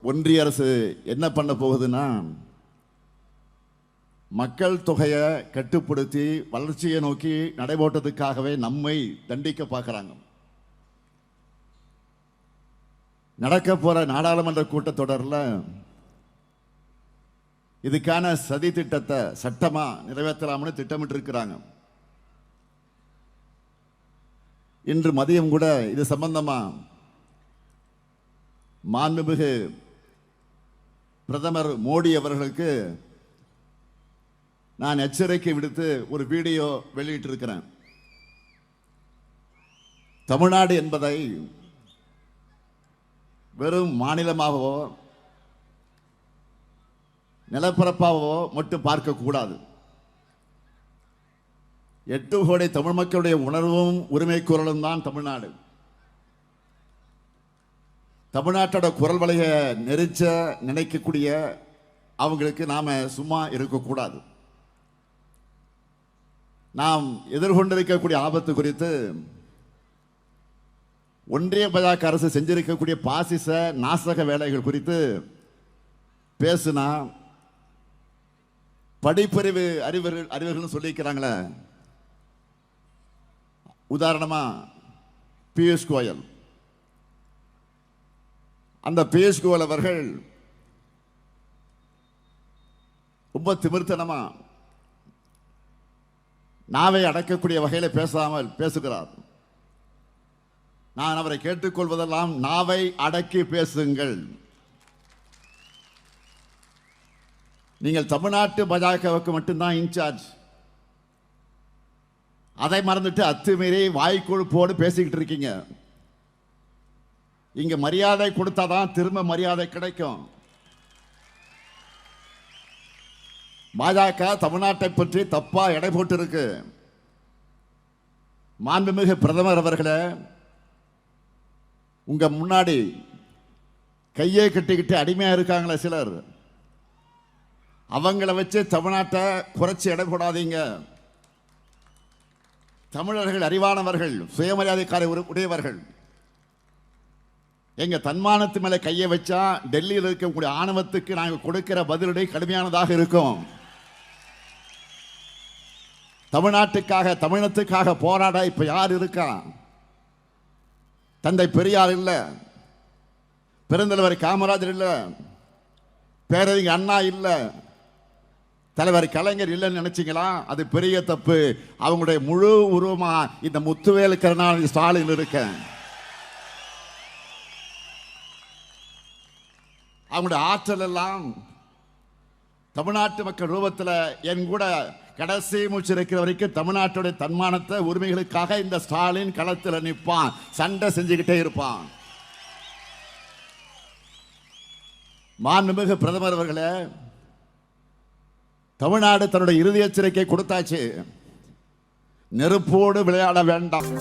ஒன்றிய அரசு என்ன பண்ண போகுதுன்னா, மக்கள் தொகையை கட்டுப்படுத்தி வளர்ச்சியை நோக்கி நடைபோட்டதுக்காகவே நம்மை தண்டிக்க பார்க்குறாங்க. நடக்க போற நாடாளுமன்ற கூட்டத்தொடரில் இதுக்கான சதி திட்டத்தை சட்டமா நிறைவேற்றலாம்னு திட்டமிட்டு இருக்கிறாங்க. இன்று மதியம் கூட இது சம்பந்தமா மாண்புமிகு பிரதமர் மோடி அவர்களுக்கு நான் எச்சரிக்கை விடுத்து ஒரு வீடியோ வெளியிட்டிருக்கிறேன். தமிழ்நாடு என்பதை வெறும் மாநிலமாகவோ நிலப்பரப்பாகவோ மட்டும் பார்க்கக்கூடாது. 8 கோடி தமிழ் மக்களுடைய உணர்வும் உரிமை குரலும் தான் தமிழ்நாடு. தமிழ்நாட்டோட குரல் வலைய நெரிச்ச நினைக்கக்கூடிய அவங்களுக்கு நாம சும்மா இருக்கக்கூடாது. நாம் எதிர்கொண்டிருக்கக்கூடிய ஆபத்து குறித்து ஒன்றிய பாஜக அரசு செஞ்சிருக்கக்கூடிய பாசிச நாசக வேலைகள் குறித்து பேசுனா படிப்பறிவு அறிவர்கள் சொல்லியிருக்கிறாங்களே. உதாரணமா பியூஷ் கோயல், அந்த பியூஷ் கோயல் அவர்கள் ரொம்ப திமிர்த்தனமா நாவை அடக்கக்கூடிய வகையில் பேசாமல் பேசுகிறார். நான் அவரை கேட்டுக்கொள்வதெல்லாம் நாவை அடக்கி பேசுங்கள். நீங்கள் தமிழ்நாட்டு பாஜகவுக்கு மட்டும்தான் இன்சார்ஜ். அதை மறந்துட்டு அத்துமீறி வாய்க்கொழுப்போடு பேசிக்கிட்டு இருக்கீங்க. இங்க மரியாதை கொடுத்தாதான் திரும்ப மரியாதை கிடைக்கும். பாஜக தமிழ்நாட்டை பற்றி தப்பா எடை போட்டு இருக்கு. மாண்புமிகு பிரதமர் அவர்களே, உங்க முன்னாடி கையை கட்டிக்கிட்டு அடிமையா இருக்காங்களே சிலர், அவங்கள வச்சு தமிழ்நாட்டை குறைச்சி எடை போடாதீங்க. தமிழர்கள் அறிவானவர்கள், சுயமரியாதைக்கார உடையவர்கள். எங்க தன்மானத்து மேல கையை வச்சா டெல்லியில் இருக்கக்கூடிய ஆணவத்துக்கு நாங்கள் கொடுக்கிற பதிலடி கடுமையானதாக இருக்கும். தமிழ்நாட்டுக்காக தமிழத்துக்காக போராட இப்ப யார் இருக்கா? தந்தை பெரியார் இல்ல, பெருந்தலைவர் காமராஜர் இல்ல, பேரறிஞர் அண்ணா இல்ல, தலைவர் கலைஞர் இல்லைன்னு நினைச்சீங்களா? அது பெரிய தப்பு. அவங்களுடைய முழு உருவமா இந்த முத்துவேலு கருணாநிதி ஸ்டாலின் இருக்க. அவங்களுடைய ஆற்றல் எல்லாம் தமிழ்நாட்டு மக்கள் ரூபத்தில் என் கூட கடைசி மூச்சு இருக்கிற வரைக்கும் தமிழ்நாட்டுடைய தன்மானத்தை உரிமைகளுக்காக இந்த ஸ்டாலின் களத்தில் நிற்பான், சண்டை செஞ்சுக்கிட்டே இருப்பான். மாண்புமிகு பிரதமர் அவர்களே, தமிழ்நாடு தன்னுடைய இறுதி எச்சரிக்கை கொடுத்தாச்சு. நெருப்போடு விளையாட வேண்டாம்.